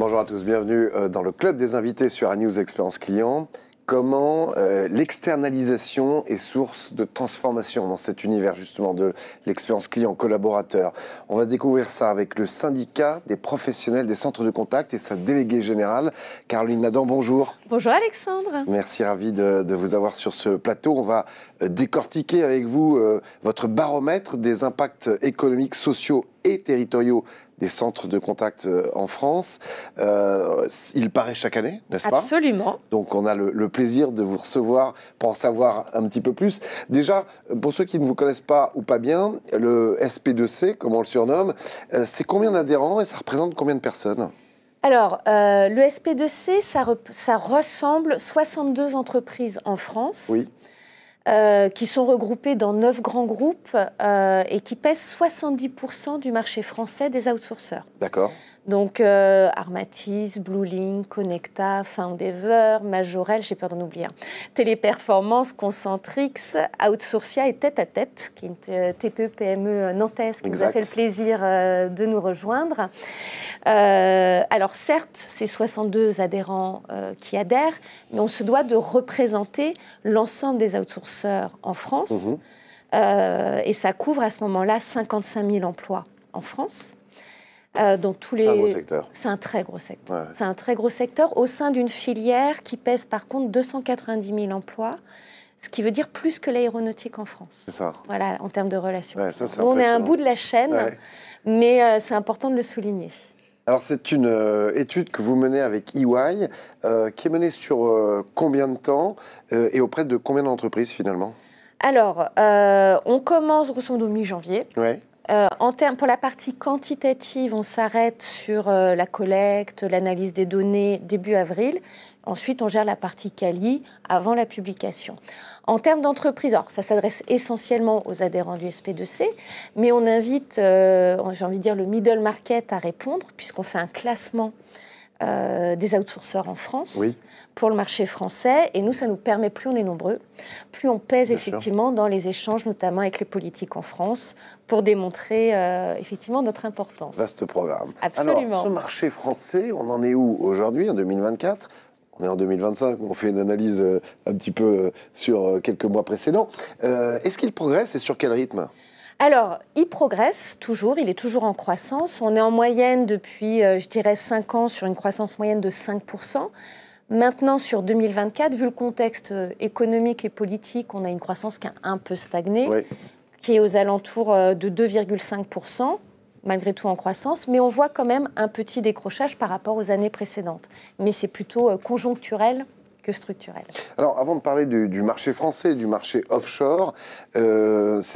Bonjour à tous, bienvenue dans le club des invités sur ANews Expérience Client. Comment l'externalisation est source de transformation dans cet univers justement de l'expérience client collaborateur. On va découvrir ça avec le syndicat des professionnels des centres de contact et sa déléguée générale, Caroline Nadan. Bonjour. Bonjour Alexandre. Merci, ravi de vous avoir sur ce plateau. On va décortiquer avec vous votre baromètre des impacts économiques, sociaux et territoriaux des centres de contact en France. Il paraît chaque année, n'est-ce pas? Absolument. Donc on a le plaisir de vous recevoir pour en savoir un petit peu plus. Déjà, pour ceux qui ne vous connaissent pas ou pas bien, le SP2C, comme on le surnomme, c'est combien d'adhérents et ça représente combien de personnes? Alors, le SP2C, ça ressemble 62 entreprises en France. Oui. Qui sont regroupés dans 9 grands groupes et qui pèsent 70% du marché français des outsourceurs. D'accord. Donc, Armatis, Bluelink, Connecta, Foundever, Majorel, j'ai peur d'en oublier un. Téléperformance, Concentrix, Outsourcia et Tête à Tête, qui est une TPE-PME nantaise qui nous a fait le plaisir de nous rejoindre. Alors, certes, c'est 62 adhérents qui adhèrent, mais on se doit de représenter l'ensemble des outsourceurs en France. Et ça couvre à ce moment-là 55 000 emplois en France. Dans tous les... C'est un gros secteur. C'est un très gros secteur. Ouais. C'est un très gros secteur au sein d'une filière qui pèse par contre 290 000 emplois, ce qui veut dire plus que l'aéronautique en France. C'est ça. Voilà, en termes de relations. Ouais, ça, on est à un bout de la chaîne, mais c'est important de le souligner. Alors, c'est une étude que vous menez avec EY, qui est menée sur combien de temps et auprès de combien d'entreprises finalement? Alors, on commence grosso modo mi-janvier. Ouais. Pour la partie quantitative, on s'arrête sur la collecte, l'analyse des données début avril. Ensuite, on gère la partie quali avant la publication. En termes d'entreprise, alors ça s'adresse essentiellement aux adhérents du SP2C, mais on invite, j'ai envie de dire, le middle market à répondre, puisqu'on fait un classement des outsourceurs en France pour le marché français. Et nous, ça nous permet, plus on est nombreux, plus on pèse effectivement dans les échanges, notamment avec les politiques en France, pour démontrer effectivement notre importance. Vaste programme. Absolument. Alors, ce marché français, on en est où aujourd'hui, en 2024 ? On est en 2025, on fait une analyse un petit peu sur quelques mois précédents. Est-ce qu'il progresse et sur quel rythme ? Alors, il progresse toujours, il est toujours en croissance. On est en moyenne depuis, je dirais, 5 ans sur une croissance moyenne de 5%. Maintenant, sur 2024, vu le contexte économique et politique, on a une croissance qui a un peu stagné, qui est aux alentours de 2,5%, malgré tout en croissance. Mais on voit quand même un petit décrochage par rapport aux années précédentes. Mais c'est plutôt conjoncturel que structurel. Alors, avant de parler du marché français, du marché offshore, c'est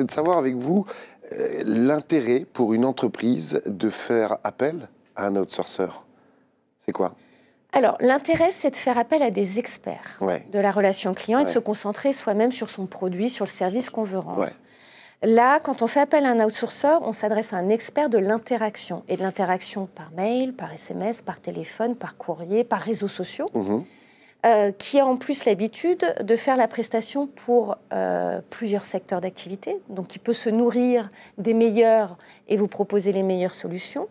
de savoir avec vous l'intérêt pour une entreprise de faire appel à un outsourcer. C'est quoi ? Alors, l'intérêt, c'est de faire appel à des experts de la relation client et de se concentrer soi-même sur son produit, sur le service qu'on veut rendre. Là, quand on fait appel à un outsourceur, on s'adresse à un expert de l'interaction. Et de l'interaction par mail, par SMS, par téléphone, par courrier, par réseaux sociaux. Qui a en plus l'habitude de faire la prestation pour plusieurs secteurs d'activité, donc qui peut se nourrir des meilleurs et vous proposer les meilleures solutions.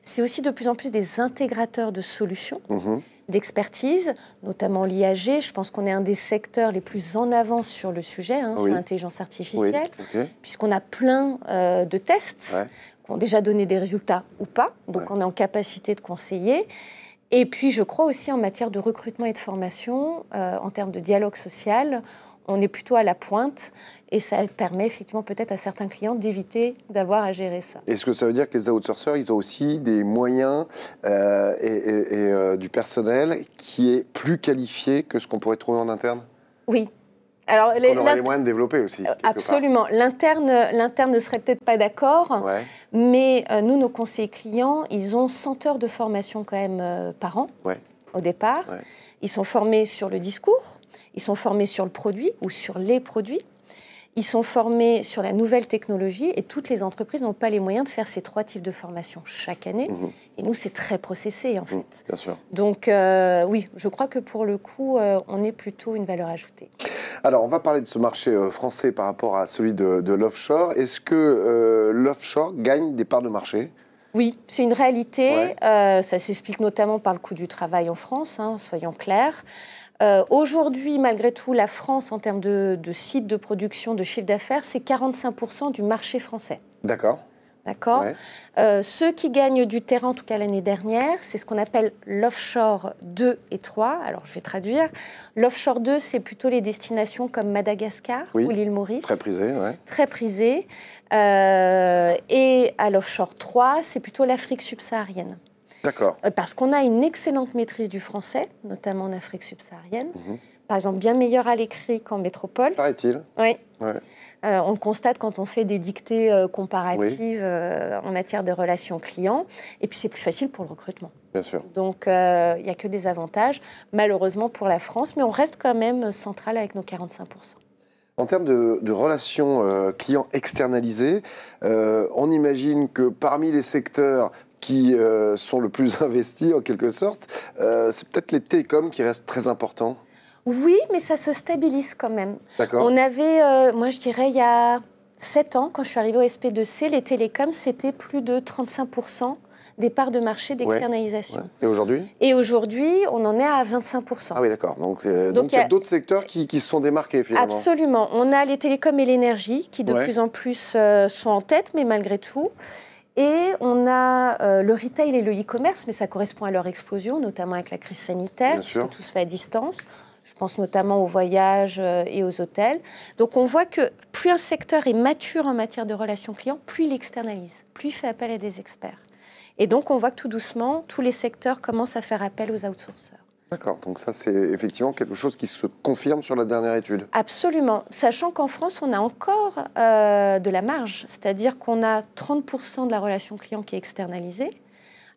C'est aussi de plus en plus des intégrateurs de solutions, d'expertise, notamment l'IAG. Je pense qu'on est un des secteurs les plus en avance sur le sujet, sur l'intelligence artificielle, puisqu'on a plein de tests qui ont déjà donné des résultats ou pas, donc on est en capacité de conseiller. Et puis, je crois aussi en matière de recrutement et de formation, en termes de dialogue social, on est plutôt à la pointe et ça permet effectivement peut-être à certains clients d'éviter d'avoir à gérer ça. Est-ce que ça veut dire que les outsourceurs, ils ont aussi des moyens et du personnel qui est plus qualifié que ce qu'on pourrait trouver en interne? Oui. Alors, on aurait les moyens de développer aussi. Absolument. L'interne ne serait peut-être pas d'accord, mais nous, nos conseillers clients, ils ont 100 heures de formation quand même par an, au départ. Ils sont formés sur le discours, ils sont formés sur le produit ou sur les produits. Ils sont formés sur la nouvelle technologie et toutes les entreprises n'ont pas les moyens de faire ces 3 types de formations chaque année. Et nous, c'est très processé, en fait. Bien sûr. Donc, oui, je crois que pour le coup, on est plutôt une valeur ajoutée. Alors, on va parler de ce marché français par rapport à celui de l'offshore. Est-ce que l'offshore gagne des parts de marché ? Oui, c'est une réalité. Ça s'explique notamment par le coût du travail en France, hein, soyons clairs. Aujourd'hui, malgré tout, la France, en termes de sites de production, de chiffre d'affaires, c'est 45% du marché français. D'accord. D'accord. Ceux qui gagnent du terrain, en tout cas l'année dernière, c'est ce qu'on appelle l'offshore 2 et 3. Alors, je vais traduire. L'offshore 2, c'est plutôt les destinations comme Madagascar ou l'île Maurice. Très prisé, Très prisé. Et à l'offshore 3, c'est plutôt l'Afrique subsaharienne. D'accord. Parce qu'on a une excellente maîtrise du français, notamment en Afrique subsaharienne. Par exemple, bien meilleure à l'écrit qu'en métropole. Paraît-il. Oui. On le constate quand on fait des dictées comparatives en matière de relations clients. Et puis, c'est plus facile pour le recrutement. Bien sûr. Donc, il n'y a que des avantages, malheureusement pour la France. Mais on reste quand même central avec nos 45%. En termes de relations clients externalisées, on imagine que parmi les secteurs qui sont le plus investis, en quelque sorte, c'est peut-être les télécoms qui restent très importants. Oui, mais ça se stabilise quand même. D'accord. On avait, moi je dirais, il y a 7 ans, quand je suis arrivée au SP2C, les télécoms, c'était plus de 35% des parts de marché d'externalisation. Et aujourd'hui ? Et aujourd'hui, on en est à 25%. Ah oui, d'accord. Donc il y a d'autres secteurs qui se sont démarqués, finalement. Absolument. On a les télécoms et l'énergie qui, de plus en plus, sont en tête, mais malgré tout. Et on a le retail et le e-commerce, mais ça correspond à leur explosion, notamment avec la crise sanitaire, parce que tout se fait à distance. Je pense notamment aux voyages et aux hôtels. Donc on voit que plus un secteur est mature en matière de relations clients, plus il externalise, plus il fait appel à des experts. Et donc on voit que tout doucement, tous les secteurs commencent à faire appel aux outsourceurs. D'accord, donc ça c'est effectivement quelque chose qui se confirme sur la dernière étude. Absolument, sachant qu'en France on a encore de la marge, c'est-à-dire qu'on a 30% de la relation client qui est externalisée,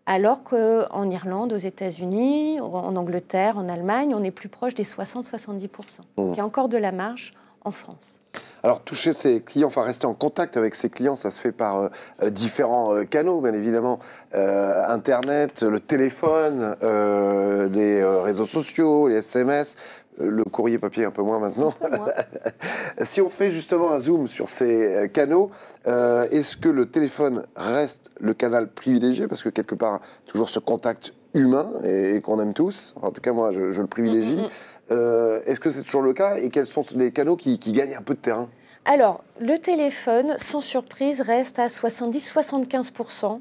alors qu'en Irlande, aux États-Unis, en Angleterre, en Allemagne, on est plus proche des 60-70%. Donc il y a encore de la marge en France. Alors, toucher ses clients, enfin rester en contact avec ses clients, ça se fait par différents canaux, bien évidemment. Internet, le téléphone, les réseaux sociaux, les SMS, le courrier papier un peu moins maintenant. Si on fait justement un zoom sur ces canaux, est-ce que le téléphone reste le canal privilégié ? Parce que quelque part, toujours ce contact humain et qu'on aime tous. En tout cas, moi, je le privilégie. Est-ce que c'est toujours le cas ? Et quels sont les canaux qui gagnent un peu de terrain ? Alors, le téléphone, sans surprise, reste à 70-75%.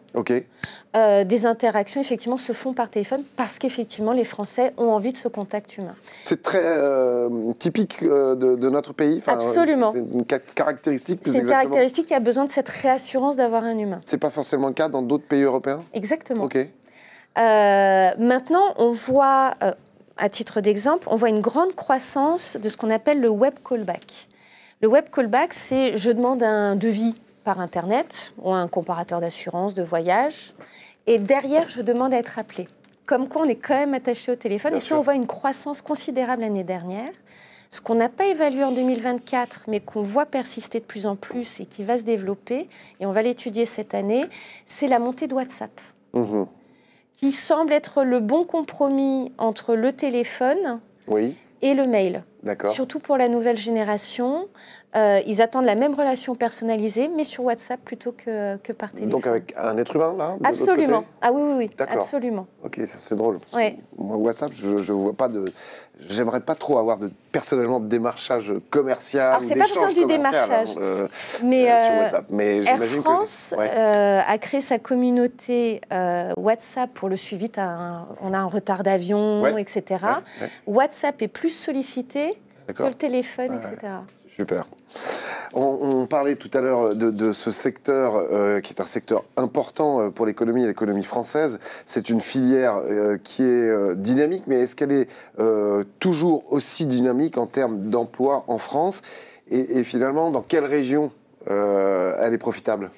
Des interactions, effectivement, se font par téléphone parce qu'effectivement, les Français ont envie de ce contact humain. C'est très typique de notre pays. Absolument. C'est une caractéristique, plus exactement. C'est une caractéristique qui a besoin de cette réassurance d'avoir un humain. C'est pas forcément le cas dans d'autres pays européens ? Exactement. Maintenant, on voit, à titre d'exemple, on voit une grande croissance de ce qu'on appelle le web callback. Le web callback, c'est je demande un devis par Internet ou un comparateur d'assurance, de voyage, et derrière, je demande à être appelé. Comme quoi, on est quand même attaché au téléphone. Bien sûr. On voit une croissance considérable l'année dernière. Ce qu'on n'a pas évalué en 2024, mais qu'on voit persister de plus en plus et qui va se développer, et on va l'étudier cette année, c'est la montée de WhatsApp, qui semble être le bon compromis entre le téléphone et le mail. Surtout pour la nouvelle génération. Ils attendent la même relation personnalisée, mais sur WhatsApp plutôt que par téléphone. Donc avec un être humain, là ? Absolument. Ah oui, absolument. Ok, c'est drôle. Moi, WhatsApp, je vois pas de... J'aimerais pas trop avoir personnellement de démarchage commercial. Alors, c'est pas forcément du démarchage. Mais sur WhatsApp. Mais Air France a créé sa communauté WhatsApp pour le suivi. On a un retard d'avion, etc. WhatsApp est plus sollicité que le téléphone, etc. Super. On parlait tout à l'heure de ce secteur qui est un secteur important pour l'économie et l'économie française. C'est une filière qui est dynamique, mais est-ce qu'elle est toujours aussi dynamique en termes d'emploi en France ? Et finalement, dans quelle région elle est profitable ?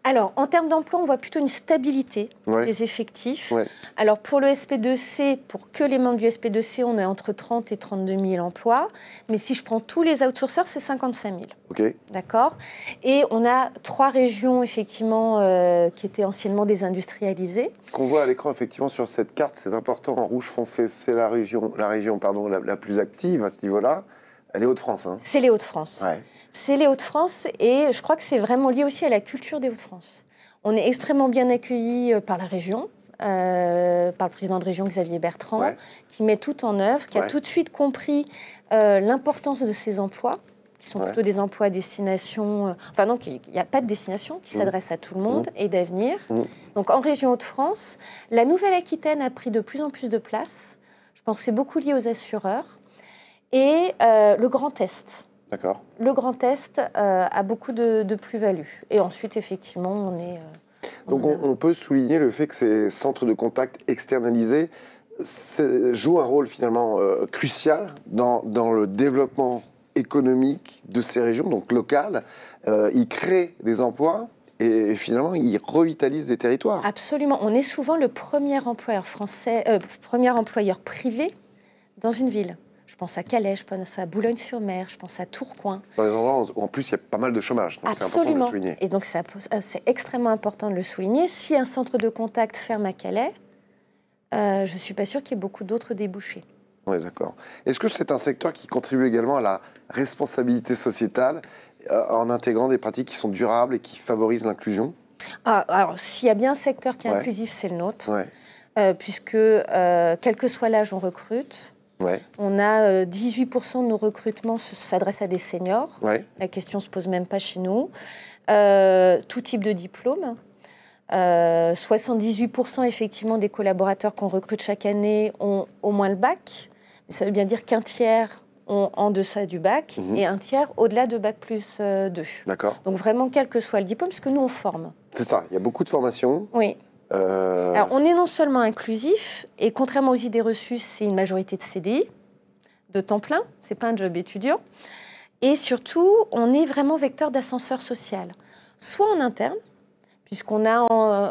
Alors, en termes d'emploi, on voit plutôt une stabilité des effectifs. Alors, pour le SP2C, pour que les membres du SP2C, on est entre 30 et 32 000 emplois. Mais si je prends tous les outsourceurs, c'est 55 000. D'accord ? Et on a 3 régions, effectivement, qui étaient anciennement désindustrialisées. Qu'on voit à l'écran, effectivement, sur cette carte, c'est important, en rouge foncé, c'est la région la plus active à ce niveau-là. Les Hauts-de-France. C'est les Hauts-de-France. C'est les Hauts-de-France et je crois que c'est vraiment lié aussi à la culture des Hauts-de-France. On est extrêmement bien accueillis par la région, par le président de région Xavier Bertrand, qui met tout en œuvre, qui a tout de suite compris l'importance de ces emplois, qui sont plutôt des emplois à destination... Enfin non, il n'y a pas de destination, qui s'adresse à tout le monde et d'avenir. Donc en région Hauts-de-France, la Nouvelle-Aquitaine a pris de plus en plus de place. Je pense que c'est beaucoup lié aux assureurs. Et le Grand Est. D'accord. Le Grand Est a beaucoup de plus-value. Et ensuite, effectivement, on est... Donc on peut souligner le fait que ces centres de contact externalisés jouent un rôle finalement crucial dans le développement économique de ces régions, donc locales. Ils créent des emplois et finalement ils revitalisent des territoires. Absolument. On est souvent le premier employeur premier employeur privé dans une ville. Je pense à Calais, je pense à Boulogne-sur-Mer, je pense à Tourcoing. Dans les endroits où en plus il y a pas mal de chômage, donc c'est important de le souligner. Et donc c'est extrêmement important de le souligner. Si un centre de contact ferme à Calais, je ne suis pas sûre qu'il y ait beaucoup d'autres débouchés. Oui, d'accord. Est-ce que c'est un secteur qui contribue également à la responsabilité sociétale en intégrant des pratiques qui sont durables et qui favorisent l'inclusion ? Alors, s'il y a bien un secteur qui est inclusif, c'est le nôtre. Puisque, quel que soit l'âge, on recrute. On a 18% de nos recrutements s'adressent à des seniors. La question ne se pose même pas chez nous. Tout type de diplôme. 78% effectivement des collaborateurs qu'on recrute chaque année ont au moins le bac. Ça veut bien dire qu'un tiers ont en deçà du bac et un tiers au-delà de bac plus 2. D'accord. Donc vraiment, quel que soit le diplôme, parce que nous, on forme. C'est ça, il y a beaucoup de formations. Oui. Alors, on est non seulement inclusif, et contrairement aux idées reçues, c'est une majorité de CDI, de temps plein, c'est pas un job étudiant. Et surtout, on est vraiment vecteur d'ascenseur social. Soit en interne, puisqu'on a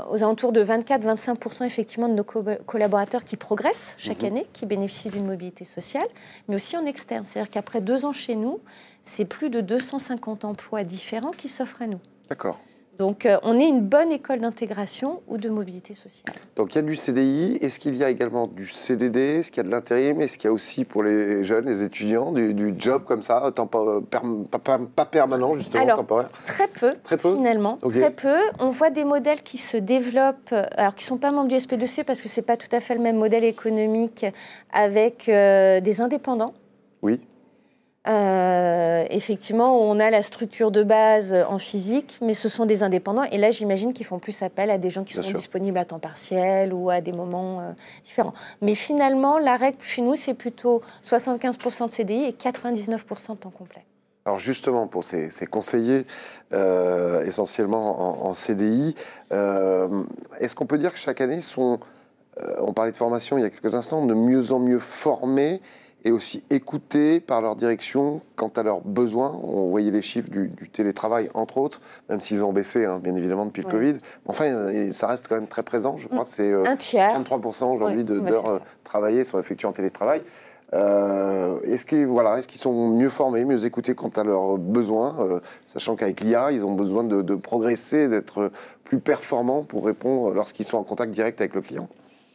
aux alentours de 24-25% effectivement de nos collaborateurs qui progressent chaque année, qui bénéficient d'une mobilité sociale, mais aussi en externe. C'est-à-dire qu'après 2 ans chez nous, c'est plus de 250 emplois différents qui s'offrent à nous. D'accord. Donc, on est une bonne école d'intégration ou de mobilité sociale. Donc, il y a du CDI. Est-ce qu'il y a également du CDD? Est-ce qu'il y a de l'intérim? Est-ce qu'il y a aussi pour les jeunes, les étudiants, du job comme ça, pas permanent, justement, alors, temporaire? Très peu, finalement. Très peu. On voit des modèles qui se développent, alors qui ne sont pas membres du SP2C parce que ce n'est pas tout à fait le même modèle économique avec des indépendants. Oui. Effectivement, on a la structure de base en physique, mais ce sont des indépendants. Et là, j'imagine qu'ils font plus appel à des gens qui sont disponibles à temps partiel ou à des moments différents. Mais finalement, la règle chez nous, c'est plutôt 75% de CDI et 99% de temps complet. Alors justement, pour ces conseillers essentiellement en CDI, est-ce qu'on peut dire que chaque année sont, on parlait de formation il y a quelques instants, de mieux en mieux formés et aussi écoutés par leur direction quant à leurs besoins? On voyait les chiffres du télétravail, entre autres, même s'ils ont baissé, hein, bien évidemment, depuis le Covid. Enfin, ça reste quand même très présent, je crois. C'est 33% aujourd'hui d'heures travaillées sont effectuées en télétravail. Est-ce qu'ils sont mieux formés, mieux écoutés quant à leurs besoins, sachant qu'avec l'IA, ils ont besoin de progresser, d'être plus performants pour répondre lorsqu'ils sont en contact direct avec le client?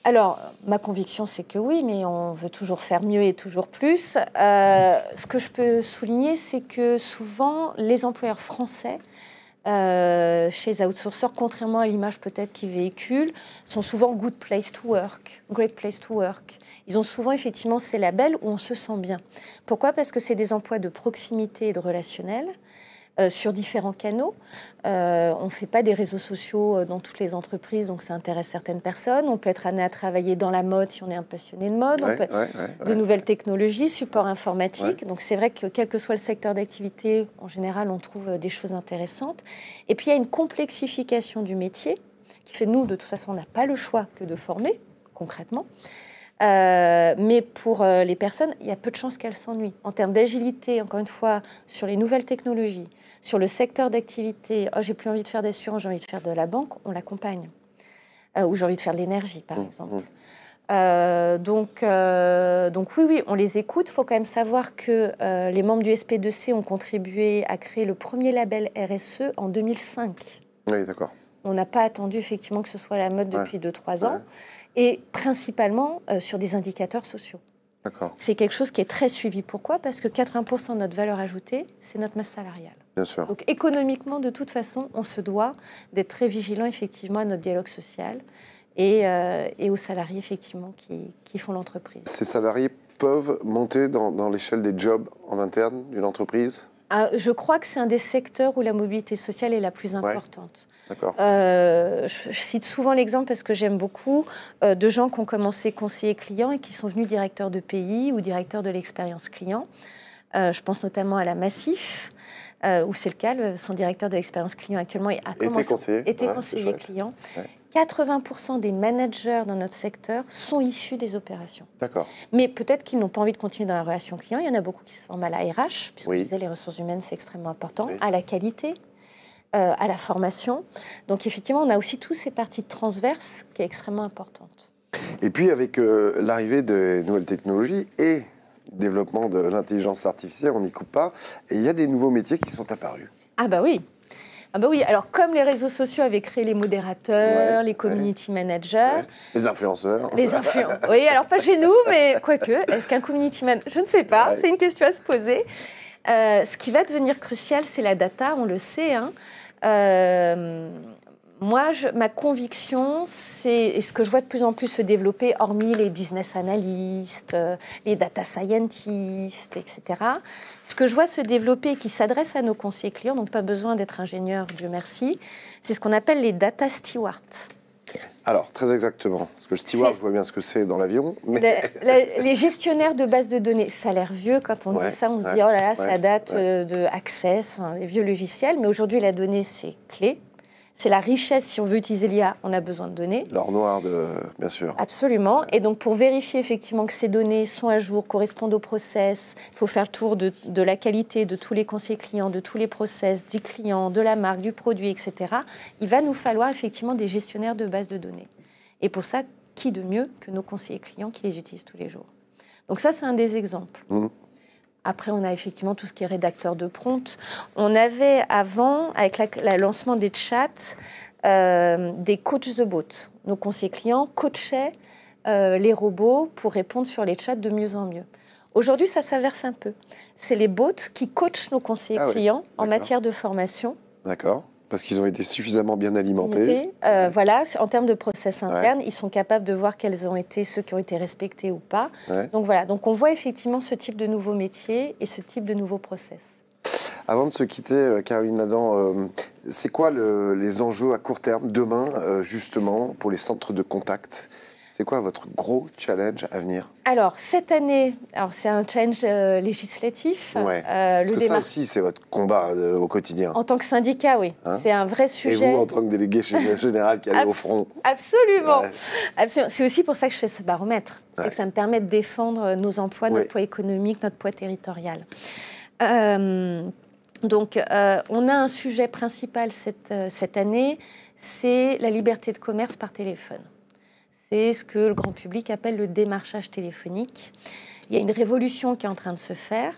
Alors, ma conviction, c'est que oui, mais on veut toujours faire mieux et toujours plus. Ce que je peux souligner, c'est que souvent, les employeurs français, chez les outsourceurs, contrairement à l'image peut-être qu'ils véhiculent, sont souvent good place to work, great place to work. Ils ont souvent effectivement ces labels où on se sent bien. Pourquoi? Parce que c'est des emplois de proximité et de relationnel. Sur différents canaux. On ne fait pas des réseaux sociaux dans toutes les entreprises, donc ça intéresse certaines personnes. On peut être amené à travailler dans la mode si on est un passionné de mode, de nouvelles technologies, support informatique. Donc c'est vrai que quel que soit le secteur d'activité, en général, on trouve des choses intéressantes. Et puis il y a une complexification du métier qui fait, nous, de toute façon, on n'a pas le choix que de former, concrètement. Mais pour les personnes, il y a peu de chances qu'elles s'ennuient. En termes d'agilité, encore une fois, sur les nouvelles technologies, sur le secteur d'activité, j'ai plus envie de faire d'assurance, j'ai envie de faire de la banque, on l'accompagne. Ou j'ai envie de faire de l'énergie, par exemple. Donc oui, on les écoute. Il faut quand même savoir que les membres du SP2C ont contribué à créer le premier label RSE en 2005. Oui, d'accord. On n'a pas attendu effectivement que ce soit la mode depuis 2-3 ans. Et principalement sur des indicateurs sociaux. C'est quelque chose qui est très suivi. Pourquoi? Parce que 80% de notre valeur ajoutée, c'est notre masse salariale. Bien sûr. Donc économiquement, de toute façon, on se doit d'être très vigilant effectivement à notre dialogue social et aux salariés effectivement qui font l'entreprise. Ces salariés peuvent monter dans l'échelle des jobs en interne d'une entreprise? Je crois que c'est un des secteurs où la mobilité sociale est la plus importante. D'accord. Je cite souvent l'exemple parce que j'aime beaucoup de gens qui ont commencé conseillers clients et qui sont venus directeurs de pays ou directeurs de l'expérience client. Je pense notamment à la Massif, où c'est le cas. Son directeur de l'expérience client actuellement était conseiller client. Ouais. 80% des managers dans notre secteur sont issus des opérations. D'accord. Mais peut-être qu'ils n'ont pas envie de continuer dans la relation client. Il y en a beaucoup qui se forment à la RH, puisque je disais les ressources humaines, c'est extrêmement important, à la qualité, à la formation. Donc effectivement, on a aussi tous ces parties transverses qui est extrêmement importante. Et puis avec l'arrivée des nouvelles technologies et le développement de l'intelligence artificielle, on n'y coupe pas, et il y a des nouveaux métiers qui sont apparus. Ah bah oui. Ah bah oui, alors comme les réseaux sociaux avaient créé les modérateurs, les community managers... Les influenceurs. Les influenceurs. Oui, alors pas chez nous, mais quoique, est-ce qu'un community manager... Je ne sais pas, c'est une question à se poser. Ce qui va devenir crucial, c'est la data, on le sait. Moi, ma conviction, et ce que je vois de plus en plus se développer, hormis les business analysts, les data scientists, etc., ce que je vois se développer et qui s'adresse à nos conseillers clients, donc pas besoin d'être ingénieur, Dieu merci, c'est ce qu'on appelle les data stewards. Alors, très exactement, parce que le steward, je vois bien ce que c'est dans l'avion. Mais... Les gestionnaires de bases de données, ça a l'air vieux quand on dit ça, on se dit, oh là là, ça date de Access, les vieux logiciels, mais aujourd'hui, la donnée, c'est clé. C'est la richesse, si on veut utiliser l'IA, on a besoin de données. L'or noir, bien sûr. Absolument. Et donc, pour vérifier effectivement que ces données sont à jour, correspondent au process, il faut faire le tour de la qualité de tous les conseillers clients, de tous les process, du client, de la marque, du produit, etc. Il va nous falloir effectivement des gestionnaires de bases de données. Et pour ça, qui de mieux que nos conseillers clients qui les utilisent tous les jours? Donc ça, c'est un des exemples. Après, on a effectivement tout ce qui est rédacteur de prompt. On avait avant, avec le lancement des chats, des coachs the bot. Nos conseillers clients coachaient les robots pour répondre sur les chats de mieux en mieux. Aujourd'hui, ça s'inverse un peu. C'est les bots qui coachent nos conseillers clients en matière de formation. D'accord. Parce qu'ils ont été suffisamment bien alimentés. Voilà, en termes de process interne, ils sont capables de voir quels ont été ceux qui ont été respectés ou pas. Donc voilà, donc on voit effectivement ce type de nouveaux métiers et ce type de nouveaux process. Avant de se quitter, Caroline Adam, c'est quoi les enjeux à court terme, demain, justement, pour les centres de contact? C'est quoi votre gros challenge à venir? Alors, cette année, c'est un challenge législatif. Parce que ça aussi, c'est votre combat au quotidien. En tant que syndicat, oui. C'est un vrai sujet. Et vous, en tant que délégué général qui allait au front. Absolument. Absolument. C'est aussi pour ça que je fais ce baromètre. C'est que ça me permet de défendre nos emplois, notre poids économique, notre poids territorial. Donc, on a un sujet principal cette année, c'est la liberté de commerce par téléphone. C'est ce que le grand public appelle le démarchage téléphonique. Il y a une révolution qui est en train de se faire,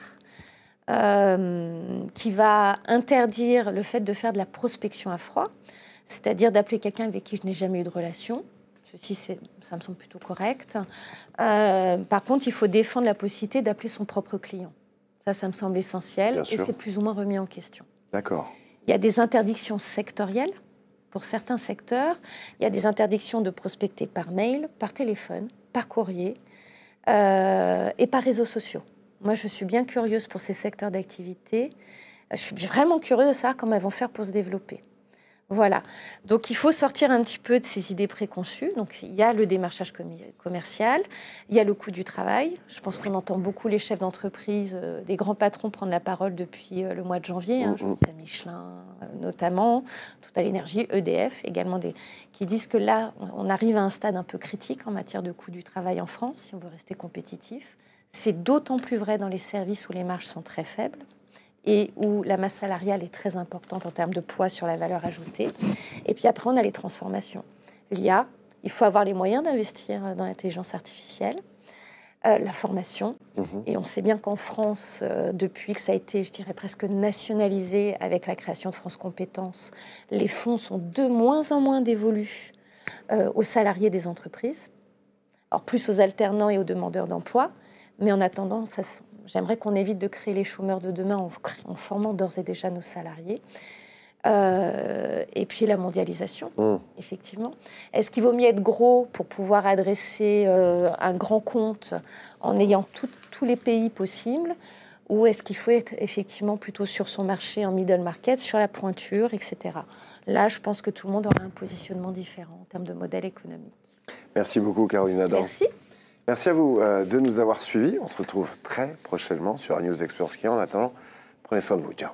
qui va interdire le fait de faire de la prospection à froid, c'est-à-dire d'appeler quelqu'un avec qui je n'ai jamais eu de relation. Ceci, ça me semble plutôt correct. Par contre, il faut défendre la possibilité d'appeler son propre client. Ça me semble essentiel et c'est plus ou moins remis en question. D'accord. Il y a des interdictions sectorielles. Pour certains secteurs, il y a des interdictions de prospecter par mail, par téléphone, par courrier et par réseaux sociaux. Moi, je suis bien curieuse pour ces secteurs d'activité. Je suis vraiment curieuse de savoir comment elles vont faire pour se développer. Voilà. Donc, il faut sortir un petit peu de ces idées préconçues. Donc, il y a le démarchage commercial, il y a le coût du travail. Je pense qu'on entend beaucoup les chefs d'entreprise, des grands patrons prendre la parole depuis le mois de janvier. Je pense à Michelin notamment, Total Énergie, EDF également, qui disent que là, on arrive à un stade un peu critique en matière de coût du travail en France, si on veut rester compétitif. C'est d'autant plus vrai dans les services où les marges sont très faibles et où la masse salariale est très importante en termes de poids sur la valeur ajoutée. Et puis après, on a les transformations. L'IA, il faut avoir les moyens d'investir dans l'intelligence artificielle, la formation. Et on sait bien qu'en France, depuis que ça a été, je dirais, presque nationalisé avec la création de France Compétences, les fonds sont de moins en moins dévolus aux salariés des entreprises, alors plus aux alternants et aux demandeurs d'emploi, Mais en attendant, j'aimerais qu'on évite de créer les chômeurs de demain en formant d'ores et déjà nos salariés. Et puis la mondialisation, effectivement. Est-ce qu'il vaut mieux être gros pour pouvoir adresser un grand compte en ayant tous les pays possibles, ou est-ce qu'il faut être effectivement plutôt sur son marché en middle market, sur la pointure, etc. Là, je pense que tout le monde aura un positionnement différent en termes de modèle économique. Merci beaucoup, Caroline Adam. Merci. Merci à vous de nous avoir suivis. On se retrouve très prochainement sur News Experience Client. En attendant, prenez soin de vous. Ciao.